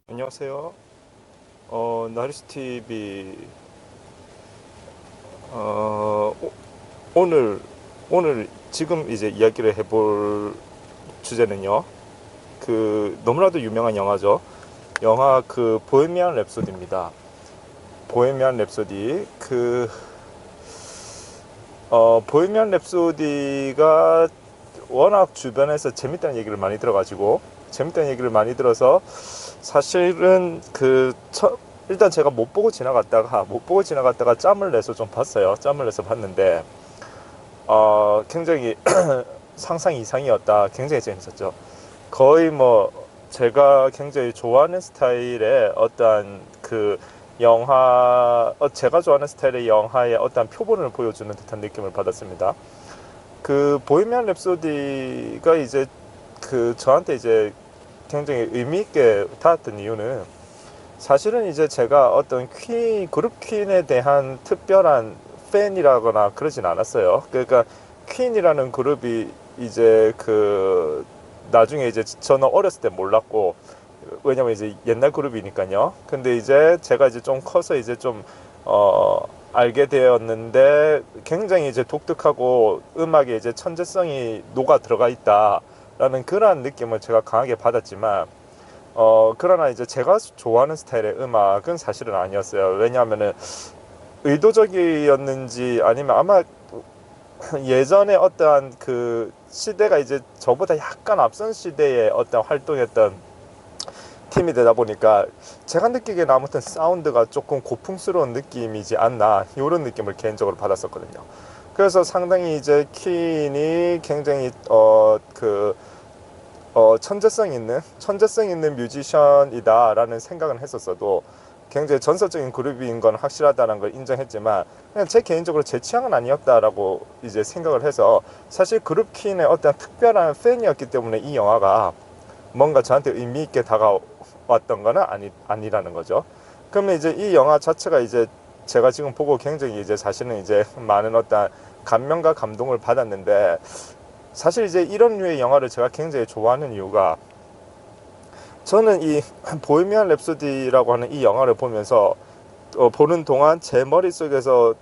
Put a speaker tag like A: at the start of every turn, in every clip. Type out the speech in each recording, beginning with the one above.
A: 안녕하세요. 나리스 TV. 오늘 지금 이제 이야기를 해볼 주제는요. 그 너무나도 유명한 영화죠. 영화 그 보헤미안 랩소디입니다. 보헤미안 랩소디. 보헤미안 랩소디가 워낙 주변에서 재밌다는 얘기를 많이 들어가지고 재밌다는 얘기를 많이 들어서 사실은 일단 제가 못 보고 지나갔다가 짬을 내서 좀 봤어요. 짬을 내서 봤는데 굉장히 상상 이상이었다. 굉장히 재밌었죠. 거의 뭐 제가 굉장히 좋아하는 스타일의 어떠한 그 제가 좋아하는 스타일의 영화의 어떠한 표본을 보여주는 듯한 느낌을 받았습니다. 그 보헤미안 랩소디가 이제 저한테 이제 굉장히 의미 있게 닿았던 이유는 사실은 이제 제가 어떤 그룹 퀸에 대한 특별한 팬이라거나 그러진 않았어요. 그러니까 퀸이라는 그룹이 이제 나중에 이제 저는 어렸을 때 몰랐고, 왜냐면 이제 옛날 그룹이니까요. 근데 이제 제가 이제 좀 커서 이제 좀 알게 되었는데, 굉장히 이제 독특하고 음악에 이제 천재성이 녹아 들어가 있다라는 그런 느낌을 제가 강하게 받았지만, 그러나 이제 제가 좋아하는 스타일의 음악은 사실은 아니었어요. 왜냐하면은 의도적이었는지 아니면 아마 예전에 어떠한 그 시대가 이제 저보다 약간 앞선 시대의 어떤 활동했던 팀이 되다 보니까 제가 느끼기에는 아무튼 사운드가 조금 고풍스러운 느낌이지 않나, 이런 느낌을 개인적으로 받았었거든요. 그래서 상당히 이제 퀸이 굉장히 천재성 있는 뮤지션이다라는 생각은 했었어도, 굉장히 전설적인 그룹인 건 확실하다는 걸 인정했지만 그냥 제 개인적으로 제 취향은 아니었다라고 이제 생각을 해서, 사실 그룹 퀸의 어떤 특별한 팬이었기 때문에 이 영화가 뭔가 저한테 의미 있게 다가왔던 거는 아니라는 거죠. 그러면 이제 이 영화 자체가 이제 제가 지금 보고 굉장히 이제 사실은 이제 많은 어떤 감명과 감동을 받았는데, 사실 이제 이런 류의 영화를 제가 굉장히 좋아하는 이유가, 저는 이 보헤미안 랩소디라고 하는 이 영화를 보면서 보는 동안 제 머릿속에서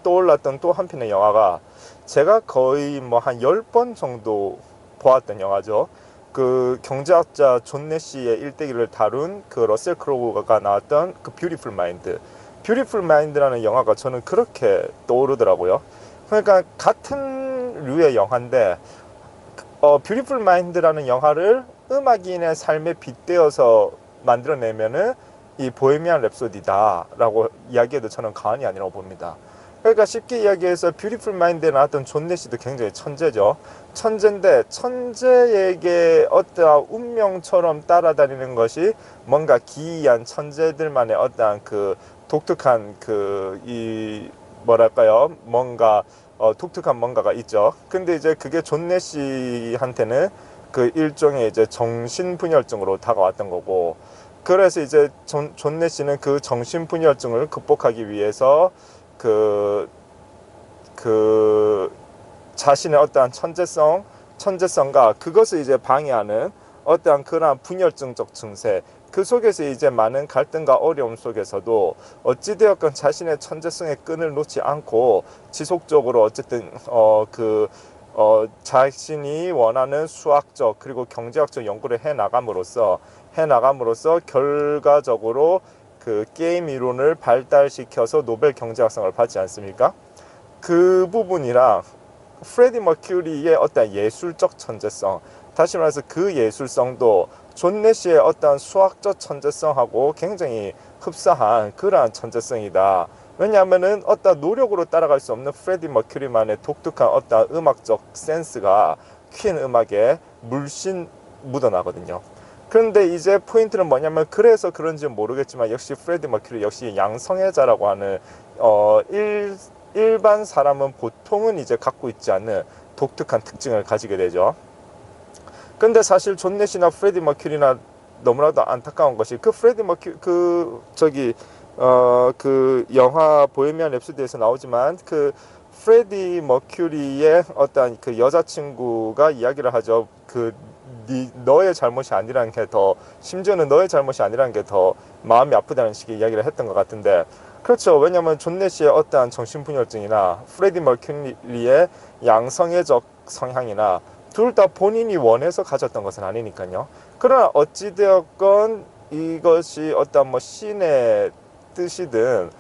A: 떠올랐던 또 한 편의 영화가, 제가 거의 뭐 한 10번 정도 보았던 영화죠. 그 경제학자 존 내시의 일대기를 다룬 그 러셀 크로우가 나왔던 그 뷰티풀 마인드라는 영화가 저는 그렇게 떠오르더라고요. 그러니까 같은 류의 영화인데, 뷰티풀 마인드라는 영화를 음악인의 삶에 빗대어서 만들어내면은 이 보헤미안 랩소디다라고 이야기해도 저는 과언이 아니라고 봅니다. 그러니까 쉽게 이야기해서 뷰티풀 마인드에 나왔던 존 내시도 굉장히 천재죠. 천재인데 천재에게 어떠한 운명처럼 따라다니는 것이 뭔가 기이한 천재들만의 어떠한 그 독특한 이 뭐랄까요, 뭔가 독특한 뭔가가 있죠. 근데 이제 그게 존 내시한테는 그 일종의 이제 정신분열증으로 다가왔던 거고, 그래서 이제 존 내시는 그 정신분열증을 극복하기 위해서 그, 그 자신의 어떠한 천재성과 그것을 이제 방해하는 어떠한 그러한 분열증적 증세, 그 속에서 이제 많은 갈등과 어려움 속에서도 어찌되었건 자신의 천재성의 끈을 놓지 않고 지속적으로 어쨌든 자신이 원하는 수학적 그리고 경제학적 연구를 해 나감으로써 결과적으로 그 게임 이론을 발달시켜서 노벨 경제학상을 받지 않습니까? 그 부분이랑 프레디 머큐리의 어떤 예술적 천재성, 다시 말해서 그 예술성도 존 내시의 어떤 수학적 천재성하고 굉장히 흡사한 그러한 천재성이다. 왜냐하면은 어떤 노력으로 따라갈 수 없는 프레디 머큐리만의 독특한 어떤 음악적 센스가 퀸 음악에 물씬 묻어나거든요. 그런데 이제 포인트는 뭐냐면, 그래서 그런지 모르겠지만 역시 프레디 머큐리 역시 양성애자라고 하는 일반 사람은 보통은 이제 갖고 있지 않는 독특한 특징을 가지게 되죠. 근데 사실 존 내시나 프레디 머큐리나 너무나도 안타까운 것이, 그 프레디 머큐리 그 영화 보헤미안 랩소디에서 나오지만, 그 프레디 머큐리의 어떤 그 여자친구가 이야기를 하죠. 그 너의 잘못이 아니라는 게 더, 심지어는 너의 잘못이 아니라는 게 더 마음이 아프다는 식의 이야기를 했던 것 같은데, 그렇죠. 왜냐하면 존 내시의 어떠한 정신분열증이나 프레디 머큐리의 양성애적 성향이나 둘 다 본인이 원해서 가졌던 것은 아니니까요. 그러나 어찌되었건 이것이 어떤 뭐 신의 뜻이든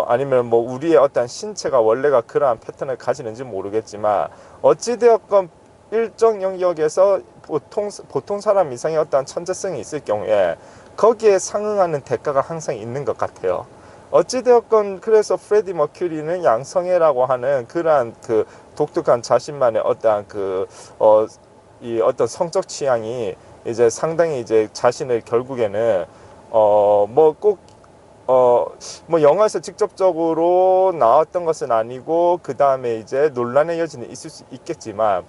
A: 아니면 뭐 우리의 어떤 신체가 원래가 그러한 패턴을 가지는지 모르겠지만, 어찌되었건 일정 영역에서 보통 사람 이상의 어떤 천재성이 있을 경우에 거기에 상응하는 대가가 항상 있는 것 같아요. 어찌되었건 그래서 프레디 머큐리는 양성애라고 하는 그러한 그 독특한 자신만의 어떠한 이 어떤 성적 취향이 이제 상당히 이제 자신을 결국에는 뭐 영화에서 직접적으로 나왔던 것은 아니고 그 다음에 이제 논란의 여지는 있을 수 있겠지만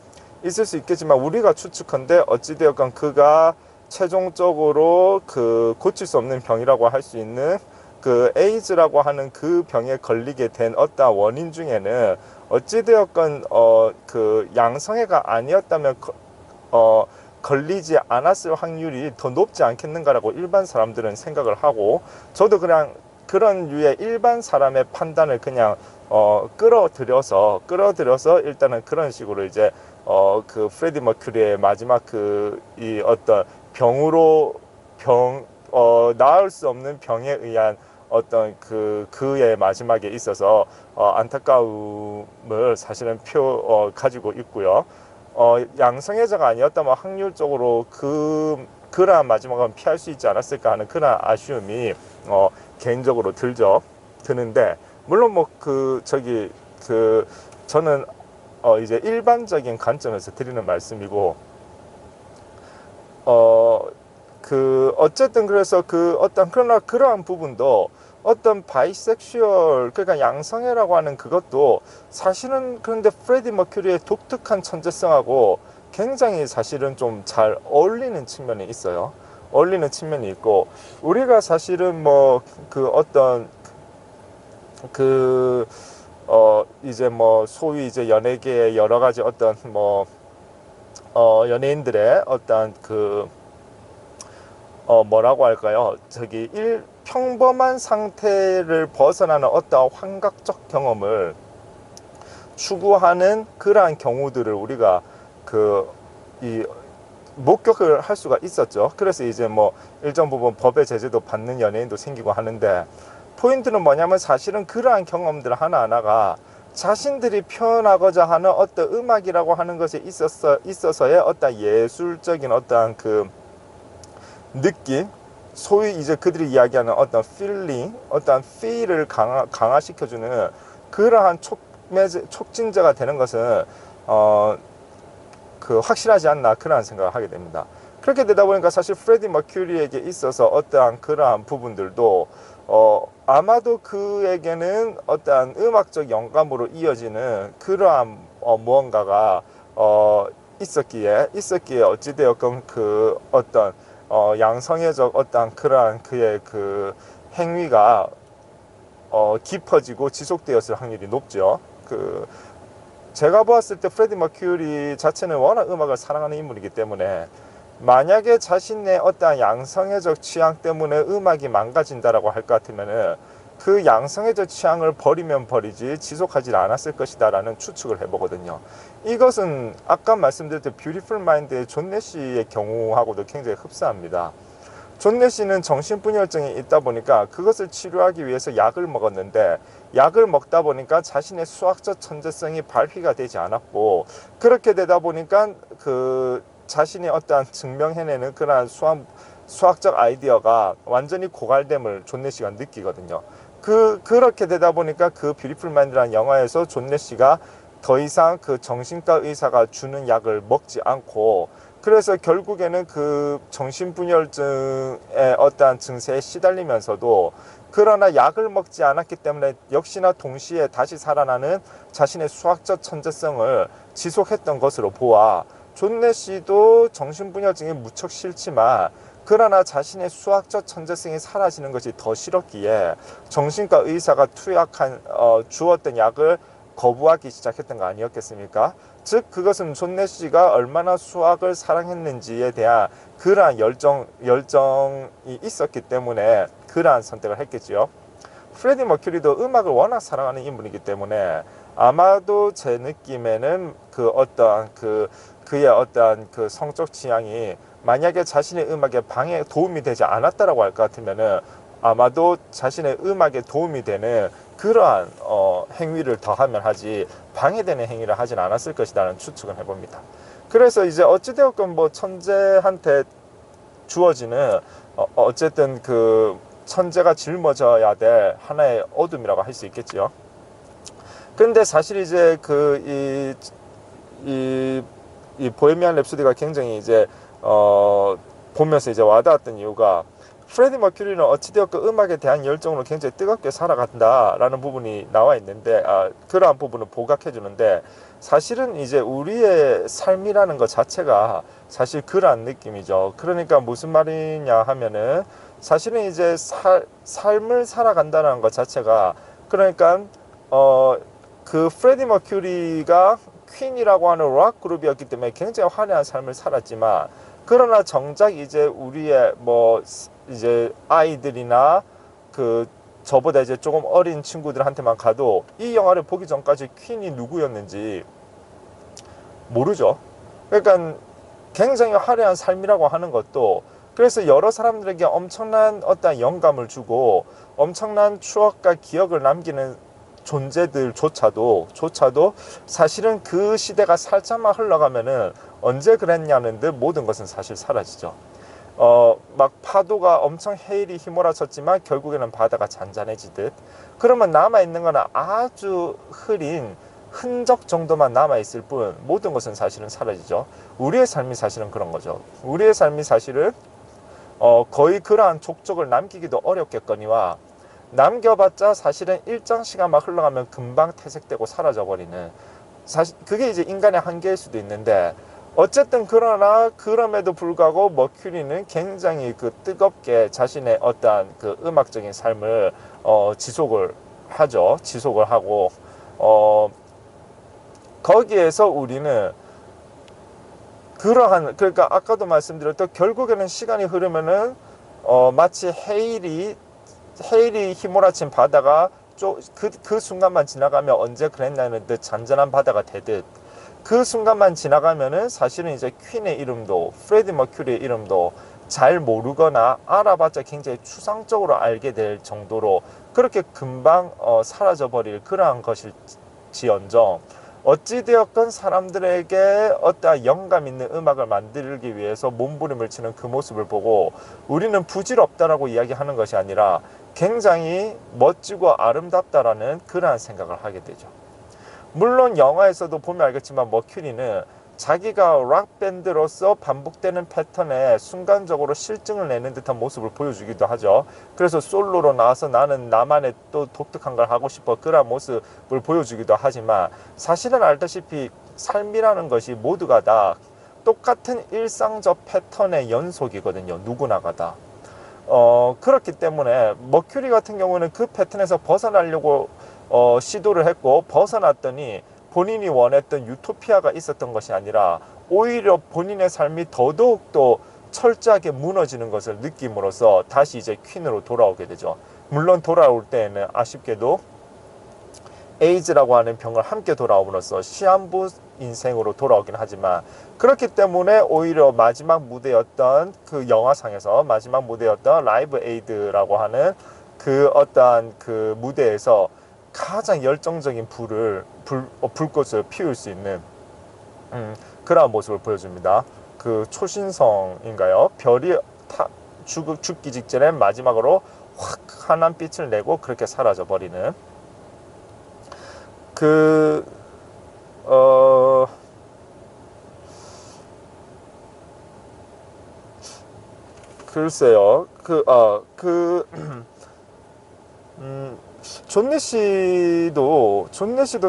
A: 우리가 추측한데, 어찌되었건 그가 최종적으로 그 고칠 수 없는 병이라고 할 수 있는 그 에이즈라고 하는 그 병에 걸리게 된 어떠한 원인 중에는 어찌되었건 그 양성애가 아니었다면 걸리지 않았을 확률이 더 높지 않겠는가라고 일반 사람들은 생각을 하고, 저도 그냥 그런 류의 일반 사람의 판단을 그냥 끌어들여서 일단은 그런 식으로 이제 그 프레디 머큐리의 마지막 이 어떤 나을 수 없는 병에 의한 어떤 그의 마지막에 있어서 안타까움을 사실은 가지고 있고요. 양성애자가 아니었다면 확률적으로 그러한 마지막은 피할 수 있지 않았을까 하는 그런 아쉬움이 개인적으로 드는데, 물론 뭐 저는 이제 일반적인 관점에서 드리는 말씀이고, 어쨌든 그래서 그러나 그러한 부분도 어떤 바이섹슈얼, 그러니까 양성애라고 하는 그것도 사실은, 그런데 프레디 머큐리의 독특한 천재성하고 굉장히 사실은 좀 잘 어울리는 측면이 있어요. 어울리는 측면이 있고, 우리가 사실은 뭐 이제 뭐 소위 이제 연예계의 여러 가지 어떤 연예인들의 어떤 뭐라고 할까요? 평범한 상태를 벗어나는 어떤 환각적 경험을 추구하는 그러한 경우들을 우리가 목격을 할 수가 있었죠. 그래서 이제 뭐 일정 부분 법의 제재도 받는 연예인도 생기고 하는데, 포인트는 뭐냐면 사실은 그러한 경험들 하나하나가 자신들이 표현하고자 하는 어떤 음악이라고 하는 것에 있어서의 어떤 예술적인 어떤 느낌, 소위 이제 그들이 이야기하는 어떤 필링, 어떤 필을 강화시켜주는 그러한 촉진제가 되는 것은 확실하지 않나, 그런 생각을 하게 됩니다. 그렇게 되다 보니까 사실 프레디 머큐리에게 있어서 어떠한 그러한 부분들도 아마도 그에게는 어떠한 음악적 영감으로 이어지는 그러한 무언가가 있었기에 어찌되었건 어떤 양성애적 어떠한 그러한 그의 행위가 깊어지고 지속되었을 확률이 높죠. 제가 보았을 때 프레디 머큐리 자체는 워낙 음악을 사랑하는 인물이기 때문에, 만약에 자신의 어떠한 양성애적 취향 때문에 음악이 망가진다라고 할 것 같으면은 그 양성애적 취향을 버리면 버리지 지속하지 않았을 것이다 라는 추측을 해보거든요. 이것은 아까 말씀드렸던 뷰티풀 마인드의 존 내시의 경우하고도 굉장히 흡사합니다. 존 내시는 정신분열증이 있다 보니까 그것을 치료하기 위해서 약을 먹었는데, 약을 먹다 보니까 자신의 수학적 천재성이 발휘가 되지 않았고, 그렇게 되다 보니까 자신이 어떠한 증명해내는 그러한 수학적 아이디어가 완전히 고갈됨을 존 내시가 느끼거든요. 그렇게 되다 보니까 뷰티풀 마인드라는 영화에서 존 내시가 더 이상 정신과 의사가 주는 약을 먹지 않고, 그래서 결국에는 정신분열증의 어떠한 증세에 시달리면서도, 그러나 약을 먹지 않았기 때문에 역시나 동시에 다시 살아나는 자신의 수학적 천재성을 지속했던 것으로 보아, 존 내시도 정신분열증이 무척 싫지만 그러나 자신의 수학적 천재성이 사라지는 것이 더 싫었기에 정신과 의사가 주었던 약을 거부하기 시작했던 거 아니었겠습니까? 즉 그것은 존 내시가 얼마나 수학을 사랑했는지에 대한 그러한 열정이 있었기 때문에 그러한 선택을 했겠지요. 프레디 머큐리도 음악을 워낙 사랑하는 인물이기 때문에 아마도 제 느낌에는 그의 어떠한 그 성적 취향이 만약에 자신의 음악에 방해 도움이 되지 않았다라고 할 것 같으면은 아마도 자신의 음악에 도움이 되는 그러한 행위를 더하면 하지 방해되는 행위를 하진 않았을 것이라는 추측을 해봅니다. 그래서 이제 어찌되었건 뭐 천재한테 주어지는 어쨌든 그 천재가 짊어져야 될 하나의 어둠이라고 할 수 있겠지요. 근데 사실 이제 이 보헤미안 랩소디가 굉장히 이제 보면서 이제 와닿았던 이유가 프레디 머큐리는 어찌되었건 음악에 대한 열정으로 굉장히 뜨겁게 살아간다라는 부분이 나와 있는데 그러한 부분을 보각해 주는데 사실은 이제 우리의 삶이라는 것 자체가 사실 그러한 느낌이죠. 그러니까 무슨 말이냐 하면은 사실은 이제 삶을 살아간다는 것 자체가 그러니까 그 프레디 머큐리가 퀸이라고 하는 락 그룹이었기 때문에 굉장히 화려한 삶을 살았지만 그러나 정작 이제 우리의 뭐 이제 아이들이나 그 저보다 이제 조금 어린 친구들한테만 가도 이 영화를 보기 전까지 퀸이 누구였는지 모르죠. 그러니까 굉장히 화려한 삶이라고 하는 것도 그래서 여러 사람들에게 엄청난 어떤 영감을 주고 엄청난 추억과 기억을 남기는 존재들조차도 사실은 그 시대가 살짝만 흘러가면은 언제 그랬냐는 듯 모든 것은 사실 사라지죠. 막 파도가 엄청 해일이 휘몰아쳤지만 결국에는 바다가 잔잔해지듯 그러면 남아있는 거는 아주 흐린 흔적 정도만 남아있을 뿐 모든 것은 사실은 사라지죠. 우리의 삶이 사실은 그런 거죠. 우리의 삶이 사실은 거의 그러한 족적을 남기기도 어렵겠거니와 남겨봤자 사실은 일정 시간만 흘러가면 금방 퇴색되고 사라져버리는 사실 그게 이제 인간의 한계일 수도 있는데 어쨌든 그러나 그럼에도 불구하고 머큐리는 굉장히 그 뜨겁게 자신의 어떠한 그 음악적인 삶을 지속을 하죠. 지속을 하고 거기에서 우리는 그러니까 아까도 말씀드렸던 결국에는 시간이 흐르면은 마치 해일이 휘몰아친 바다가 그 순간만 지나가면 언제 그랬냐는 듯 잔잔한 바다가 되듯 그 순간만 지나가면은 사실은 이제 퀸의 이름도 프레디 머큐리의 이름도 잘 모르거나 알아봤자 굉장히 추상적으로 알게 될 정도로 그렇게 금방 사라져 버릴 그러한 것일지언정 어찌되었건 사람들에게 어떠한 영감 있는 음악을 만들기 위해서 몸부림을 치는 그 모습을 보고 우리는 부질없다라고 이야기하는 것이 아니라 굉장히 멋지고 아름답다라는 그러한 생각을 하게 되죠. 물론 영화에서도 보면 알겠지만 머큐리는 자기가 락밴드로서 반복되는 패턴에 순간적으로 실증을 내는 듯한 모습을 보여주기도 하죠. 그래서 솔로로 나와서 나는 나만의 또 독특한 걸 하고 싶어 그런 모습을 보여주기도 하지만 사실은 알다시피 삶이라는 것이 모두가 다 똑같은 일상적 패턴의 연속이거든요. 누구나가 다. 그렇기 때문에 머큐리 같은 경우는 그 패턴에서 벗어나려고 시도를 했고 벗어났더니 본인이 원했던 유토피아가 있었던 것이 아니라 오히려 본인의 삶이 더더욱더 철저하게 무너지는 것을 느낌으로써 다시 이제 퀸으로 돌아오게 되죠. 물론 돌아올 때에는 아쉽게도 에이즈라고 하는 병을 함께 돌아옴으로써 시한부 인생으로 돌아오긴 하지만 그렇기 때문에 오히려 마지막 무대였던 그 영화상에서 마지막 무대였던 라이브 에이드라고 하는 그 어떠한 그 무대에서 가장 열정적인 불꽃을 피울 수 있는 그러한 모습을 보여줍니다. 그 초신성인가요? 별이 죽기 직전에 마지막으로 확 환한 빛을 내고 그렇게 사라져 버리는 글쎄요. 존 내시도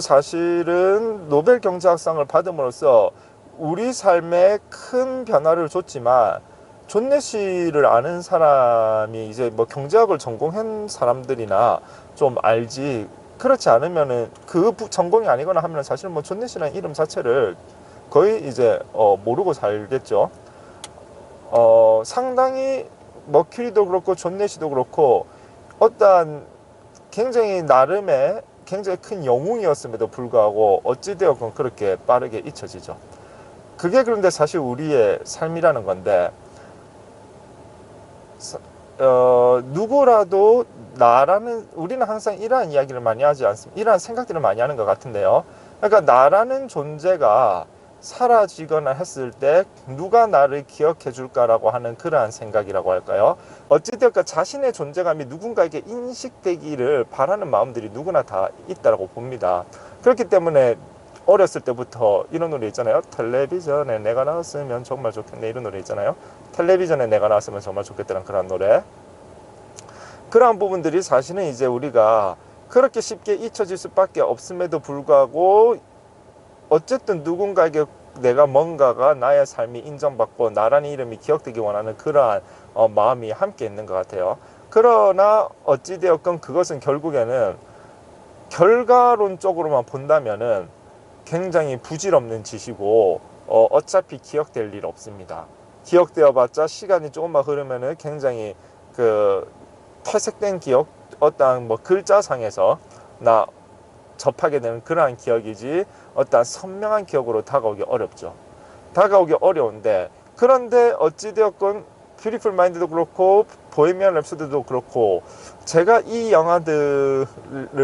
A: 사실은 노벨 경제학상을 받음으로써 우리 삶에 큰 변화를 줬지만 존 내시를 아는 사람이 이제 뭐 경제학을 전공한 사람들이나 좀 알지 그렇지 않으면은 전공이 아니거나 하면 사실 뭐 존넷이라는 이름 자체를 거의 이제 모르고 살겠죠. 상당히 머큐리도 그렇고 존넷이도 그렇고 어떠한 굉장히 나름의 굉장히 큰 영웅이었음에도 불구하고 어찌되었건 그렇게 빠르게 잊혀지죠. 그게 그런데 사실 우리의 삶이라는 건데, 누구라도 우리는 항상 이러한 이야기를 많이 하지 않습니다. 이러한 생각들을 많이 하는 것 같은데요. 그러니까 나라는 존재가 사라지거나 했을 때 누가 나를 기억해 줄까라고 하는 그러한 생각이라고 할까요? 어찌되었건 자신의 존재감이 누군가에게 인식되기를 바라는 마음들이 누구나 다 있다고 봅니다. 그렇기 때문에 어렸을 때부터 이런 노래 있잖아요. 텔레비전에 내가 나왔으면 정말 좋겠네, 이런 노래 있잖아요. 텔레비전에 내가 나왔으면 정말 좋겠다는 그런 노래. 그러한 부분들이 사실은 이제 우리가 그렇게 쉽게 잊혀질 수밖에 없음에도 불구하고 어쨌든 누군가에게 내가 뭔가가 나의 삶이 인정받고 나라는 이름이 기억되기 원하는 그러한 마음이 함께 있는 것 같아요. 그러나 어찌되었건 그것은 결국에는 결과론적으로만 본다면은 굉장히 부질없는 짓이고 어차피 기억될 일 없습니다. 기억되어봤자 시간이 조금만 흐르면은 굉장히 그 퇴색된 기억, 어떠한 뭐 글자상에서 나 접하게 되는 그러한 기억이지 어떠한 선명한 기억으로 다가오기 어렵죠. 다가오기 어려운데, 그런데 어찌되었건 뷰티풀 마인드도 그렇고 보헤미안 랩소디도 그렇고 제가 이 영화들을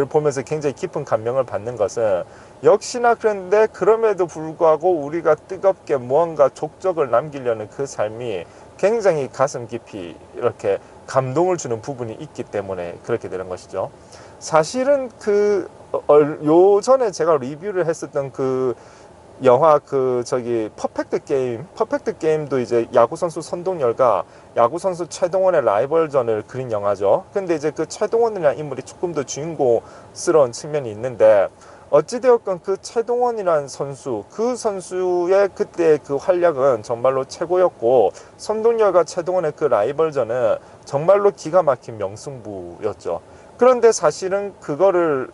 A: 보면서 굉장히 깊은 감명을 받는 것은 역시나 그런데 그럼에도 불구하고 우리가 뜨겁게 무언가 족적을 남기려는 그 삶이 굉장히 가슴 깊이 이렇게 감동을 주는 부분이 있기 때문에 그렇게 되는 것이죠. 사실은 요전에 제가 리뷰를 했었던 그 영화 퍼펙트 게임도 이제 야구 선수 선동열과 야구 선수 최동원의 라이벌전을 그린 영화죠. 근데 이제 그 최동원이라는 인물이 조금 더 주인공스러운 측면이 있는데, 어찌되었건 그 최동원이라는 선수, 그 선수의 그때 그 활약은 정말로 최고였고, 선동열과 최동원의 그 라이벌전은 정말로 기가 막힌 명승부였죠. 그런데 사실은 그거를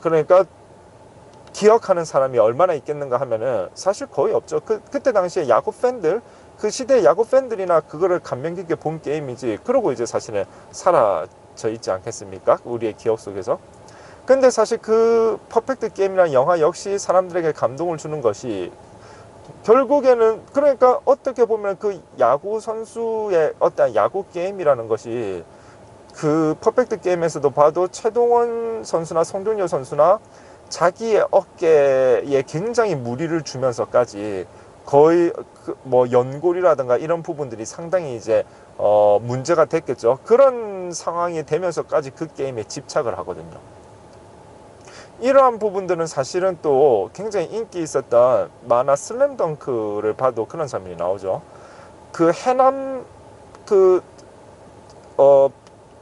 A: 그러니까 기억하는 사람이 얼마나 있겠는가 하면은 사실 거의 없죠. 그때 당시에 야구 팬들, 그 시대의 야구 팬들이나 그거를 감명 깊게 본 게임이지, 그러고 이제 사실은 사라져 있지 않겠습니까? 우리의 기억 속에서. 근데 사실 그 퍼펙트 게임이라는 영화 역시 사람들에게 감동을 주는 것이 결국에는, 그러니까 어떻게 보면 그 야구 선수의 어떤 야구 게임이라는 것이 그 퍼펙트 게임에서도 봐도 최동원 선수나 송준효 선수나 자기의 어깨에 굉장히 무리를 주면서까지 거의 뭐 연골이라든가 이런 부분들이 상당히 이제 문제가 됐겠죠. 그런 상황이 되면서까지 그 게임에 집착을 하거든요. 이러한 부분들은 사실은 또 굉장히 인기 있었던 만화 슬램덩크를 봐도 그런 장면이 나오죠. 그 해남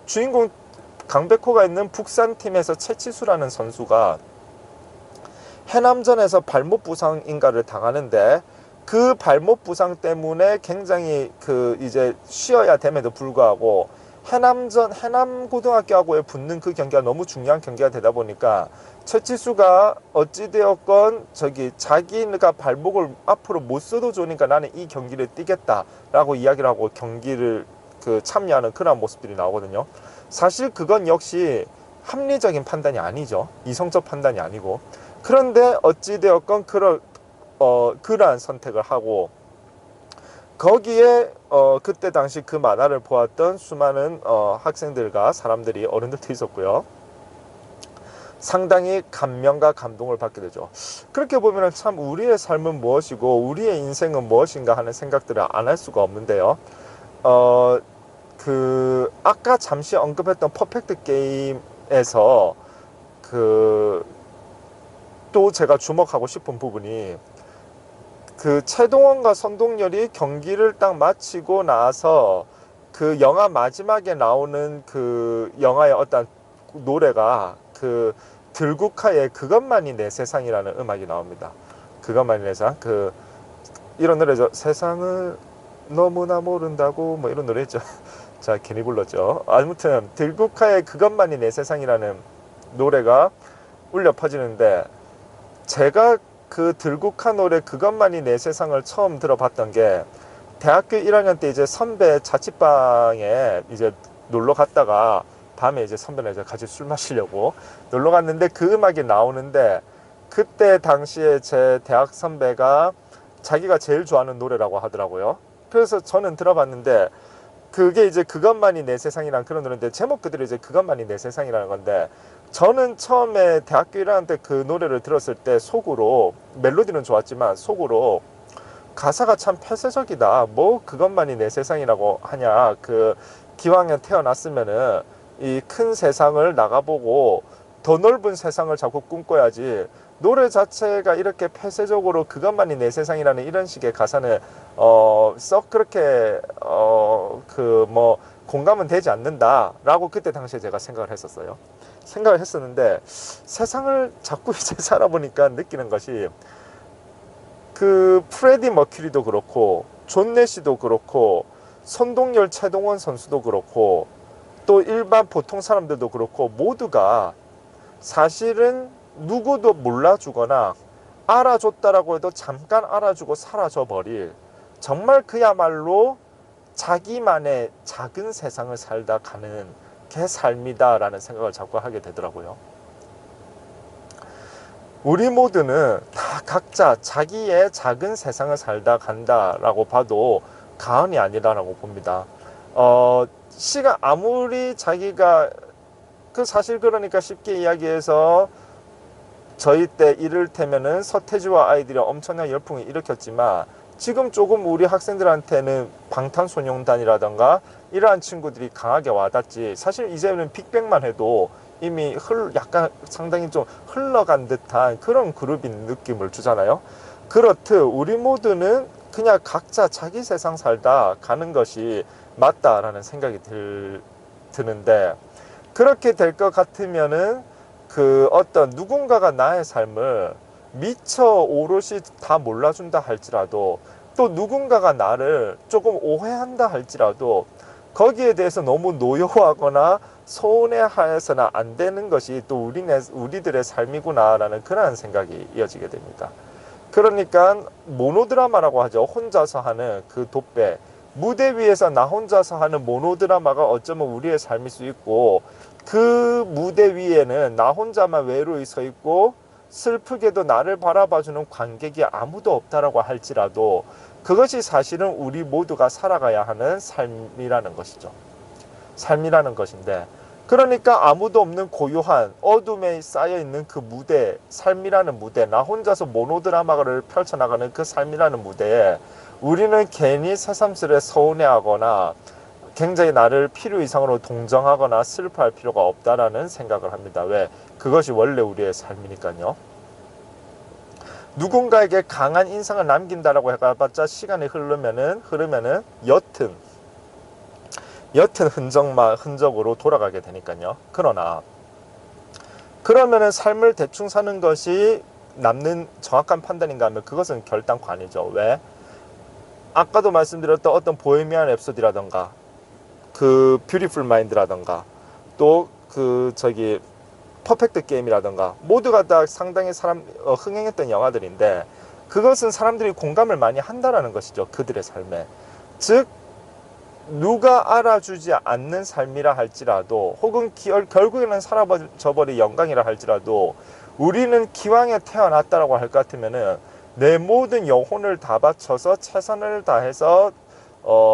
A: 주인공 강백호가 있는 북산팀에서 최치수라는 선수가 해남전에서 발목 부상인가를 당하는데, 그 발목 부상 때문에 굉장히 이제 쉬어야 됨에도 불구하고 해남고등학교하고의 붙는 그 경기가 너무 중요한 경기가 되다 보니까 최치수가 어찌되었건 자기가 발목을 앞으로 못 써도 좋으니까 나는 이 경기를 뛰겠다라고 이야기를 하고 경기를 참여하는 그런 모습들이 나오거든요. 사실 그건 역시 합리적인 판단이 아니죠. 이성적 판단이 아니고. 그런데 어찌되었건 그러한 선택을 하고, 거기에 그때 당시 그 만화를 보았던 수많은 학생들과 사람들이, 어른들도 있었고요. 상당히 감명과 감동을 받게 되죠. 그렇게 보면 참 우리의 삶은 무엇이고 우리의 인생은 무엇인가 하는 생각들을 안 할 수가 없는데요. 아까 잠시 언급했던 퍼펙트 게임에서 또 제가 주목하고 싶은 부분이, 최동원과 선동열이 경기를 딱 마치고 나서 그 영화 마지막에 나오는 그 영화의 어떤 노래가 들국화의 그것만이 내 세상이라는 음악이 나옵니다. 그것만이 내 세상. 이런 노래죠. 세상을 너무나 모른다고 뭐 이런 노래 있죠. 자, 괜히 불렀죠. 아무튼 들국화의 그것만이 내 세상이라는 노래가 울려 퍼지는데, 제가 그 들국화 노래 그것만이 내 세상을 처음 들어봤던 게 대학교 1학년 때 이제 선배 자취방에 이제 놀러 갔다가, 밤에 이제 선배랑 이제 같이 술 마시려고 놀러 갔는데 그 음악이 나오는데, 그때 당시에 제 대학 선배가 자기가 제일 좋아하는 노래라고 하더라고요. 그래서 저는 들어봤는데, 그게 이제 그것만이 내 세상이란 그런 노래인데, 제목 그대로 이제 그것만이 내 세상이라는 건데, 저는 처음에 대학교 1학년 때 그 노래를 들었을 때 속으로, 멜로디는 좋았지만 속으로 가사가 참 폐쇄적이다, 뭐 그것만이 내 세상이라고 하냐, 그 기왕에 태어났으면은 이 큰 세상을 나가보고 더 넓은 세상을 자꾸 꿈꿔야지, 노래 자체가 이렇게 폐쇄적으로 그것만이 내 세상이라는 이런 식의 가사는 썩 그렇게 그 뭐 공감은 되지 않는다라고 그때 당시에 제가 생각을 했었어요. 생각을 했었는데, 세상을 자꾸 이제 살아보니까 느끼는 것이, 그 프레디 머큐리도 그렇고 존 내시도 그렇고 선동열 최동원 선수도 그렇고 또 일반 보통 사람들도 그렇고, 모두가 사실은 누구도 몰라주거나 알아줬다라고 해도 잠깐 알아주고 사라져 버릴, 정말 그야말로 자기만의 작은 세상을 살다 가는 게 삶이다라는 생각을 자꾸 하게 되더라고요. 우리 모두는 다 각자 자기의 작은 세상을 살다 간다라고 봐도 과언이 아니라고 봅니다. 시간 아무리 자기가, 그 사실 그러니까 쉽게 이야기해서 저희 때 이를테면은 서태지와 아이들이 엄청난 열풍을 일으켰지만, 지금 조금 우리 학생들한테는 방탄소년단이라던가 이러한 친구들이 강하게 와닿지, 사실 이제는 빅뱅만 해도 이미 약간 상당히 좀 흘러간 듯한 그런 그룹인 느낌을 주잖아요. 그렇듯 우리 모두는 그냥 각자 자기 세상 살다 가는 것이 맞다라는 생각이 드는데, 그렇게 될 것 같으면은 그 어떤 누군가가 나의 삶을 미처 오롯이 다 몰라준다 할지라도, 또 누군가가 나를 조금 오해한다 할지라도 거기에 대해서 너무 노여워하거나 서운해해서는 안 되는 것이 또 우리들의 삶이구나라는 그런 생각이 이어지게 됩니다. 그러니까 모노드라마라고 하죠. 혼자서 하는 그 독배, 무대 위에서 나 혼자서 하는 모노드라마가 어쩌면 우리의 삶일 수 있고, 그 무대 위에는 나 혼자만 외로이 서 있고 슬프게도 나를 바라봐주는 관객이 아무도 없다라고 할지라도, 그것이 사실은 우리 모두가 살아가야 하는 삶이라는 것이죠. 삶이라는 것인데, 그러니까 아무도 없는 고요한 어둠에 쌓여있는 그 무대, 삶이라는 무대, 나 혼자서 모노드라마를 펼쳐나가는 그 삶이라는 무대에 우리는 괜히 새삼스레 서운해하거나 굉장히 나를 필요 이상으로 동정하거나 슬퍼할 필요가 없다라는 생각을 합니다. 왜? 그것이 원래 우리의 삶이니까요. 누군가에게 강한 인상을 남긴다라고 해봤자 시간이 흐르면은 옅은 흔적으로 돌아가게 되니까요. 그러면은 삶을 대충 사는 것이 남는 정확한 판단인가 하면 그것은 결단관이죠. 왜? 아까도 말씀드렸던 어떤 보헤미안 랩소디라던가 그 뷰티풀 마인드라던가 또 그 퍼펙트 게임이라던가 모두가 다 상당히 흥행했던 영화들인데, 그것은 사람들이 공감을 많이 한다라는 것이죠. 그들의 삶에. 즉 누가 알아주지 않는 삶이라 할지라도, 혹은 결국에는 사라져버린 영광이라 할지라도, 우리는 기왕에 태어났다라고 할 것 같으면은 내 모든 영혼을 다 바쳐서 최선을 다해서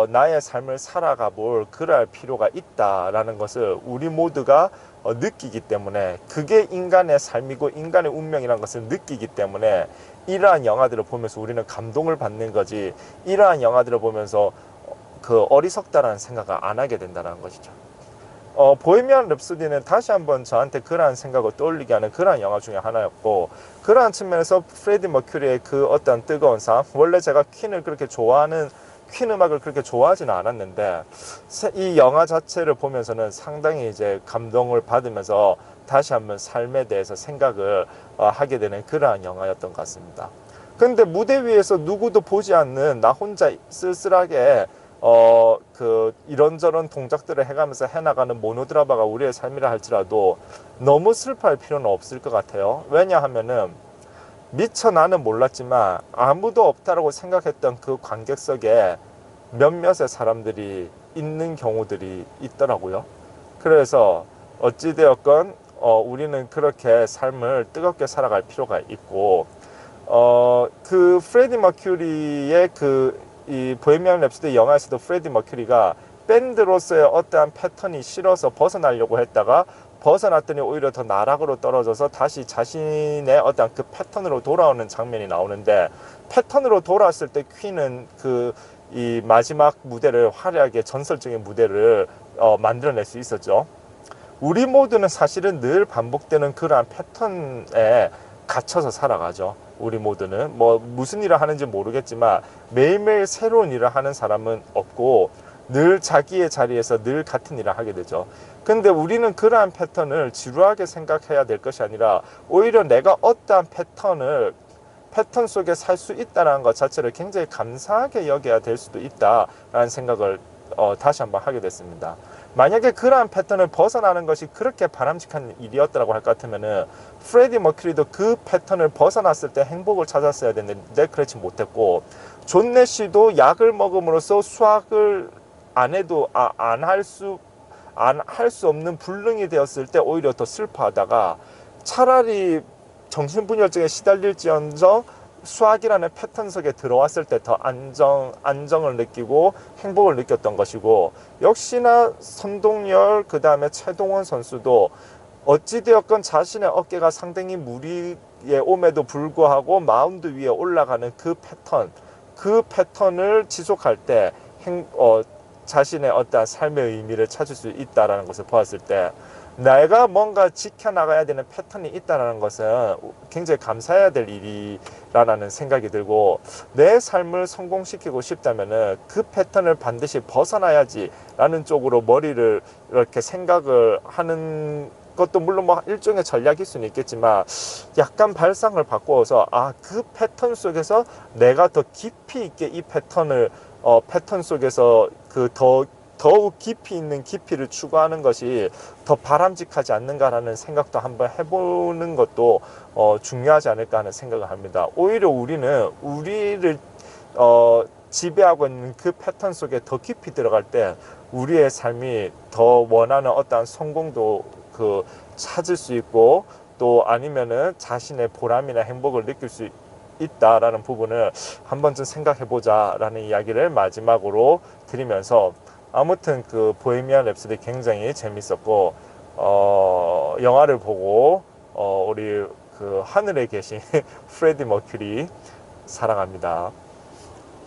A: 나의 삶을 살아가 볼 그럴 필요가 있다라는 것을 우리 모두가 느끼기 때문에, 그게 인간의 삶이고 인간의 운명이라는 것을 느끼기 때문에 이러한 영화들을 보면서 우리는 감동을 받는 거지, 이러한 영화들을 보면서 그 어리석다라는 생각을 안 하게 된다는 것이죠. 보헤미안 랩소디는 다시 한번 저한테 그러한 생각을 떠올리게 하는 그러한 영화 중에 하나였고, 그러한 측면에서 프레디 머큐리의 그 어떤 뜨거운 삶, 원래 제가 퀸 음악을 그렇게 좋아하지는 않았는데 이 영화 자체를 보면서는 상당히 이제 감동을 받으면서 다시 한번 삶에 대해서 생각을 하게 되는 그러한 영화였던 것 같습니다. 근데 무대 위에서 누구도 보지 않는 나 혼자 쓸쓸하게 이런저런 동작들을 해가면서 해나가는 모노드라마가 우리의 삶이라 할지라도 너무 슬퍼할 필요는 없을 것 같아요. 왜냐하면은 미처 나는 몰랐지만 아무도 없다라고 생각했던 그 관객석에 몇몇의 사람들이 있는 경우들이 있더라고요. 그래서 어찌되었건 우리는 그렇게 삶을 뜨겁게 살아갈 필요가 있고, 그 프레디 머큐리의 이 보헤미안 랩소디 영화에서도 프레디 머큐리가 밴드로서의 어떠한 패턴이 싫어서 벗어나려고 했다가 벗어났더니 오히려 더 나락으로 떨어져서 다시 자신의 어떤 그 패턴으로 돌아오는 장면이 나오는데, 패턴으로 돌아왔을 때 퀸은 이 마지막 무대를 화려하게 전설적인 무대를 만들어낼 수 있었죠. 우리 모두는 사실은 늘 반복되는 그러한 패턴에 갇혀서 살아가죠. 우리 모두는 무슨 일을 하는지 모르겠지만 매일매일 새로운 일을 하는 사람은 없고 늘 자기의 자리에서 늘 같은 일을 하게 되죠. 근데 우리는 그러한 패턴을 지루하게 생각해야 될 것이 아니라 오히려 내가 어떠한 패턴 속에 살 수 있다는 것 자체를 굉장히 감사하게 여겨야 될 수도 있다라는 생각을 다시 한번 하게 됐습니다. 만약에 그러한 패턴을 벗어나는 것이 그렇게 바람직한 일이었다고 할 것 같으면은 프레디 머큐리도 그 패턴을 벗어났을 때 행복을 찾았어야 됐는데 그렇지 못했고, 존 내시도 약을 먹음으로써 수학을 안 해도 안 할 수 없는 불능이 되었을 때 오히려 더 슬퍼하다가 차라리 정신분열증에 시달릴지언정 수학이라는 패턴 속에 들어왔을 때 더 안정을 느끼고 행복을 느꼈던 것이고, 역시나 선동열 그 다음에 최동원 선수도 어찌되었건 자신의 어깨가 상당히 무리에 옴에도 불구하고 마운드 위에 올라가는 그 패턴을 지속할 때 자신의 어떤 삶의 의미를 찾을 수 있다는 것을 보았을 때, 내가 뭔가 지켜나가야 되는 패턴이 있다는 것은 굉장히 감사해야 될 일이라는 생각이 들고, 내 삶을 성공시키고 싶다면 그 패턴을 반드시 벗어나야지 라는 쪽으로 머리를 이렇게 생각을 하는 것도 물론 일종의 전략일 수는 있겠지만, 약간 발상을 바꾸어서 그 패턴 속에서 내가 더 깊이 있게 이 패턴 속에서 더욱 깊이 있는 깊이를 추구하는 것이 더 바람직하지 않는가라는 생각도 한번 해보는 것도 중요하지 않을까 하는 생각을 합니다. 오히려 우리를 지배하고 있는 그 패턴 속에 더 깊이 들어갈 때 우리의 삶이 더 원하는 어떠한 성공도 찾을 수 있고, 또 아니면은 자신의 보람이나 행복을 느낄 수 있다라는 부분을 한 번쯤 생각해보자 라는 이야기를 마지막으로 드리면서, 아무튼 보헤미안 랩소디 굉장히 재밌었고, 영화를 보고 우리 하늘에 계신 프레디 머큐리 사랑합니다.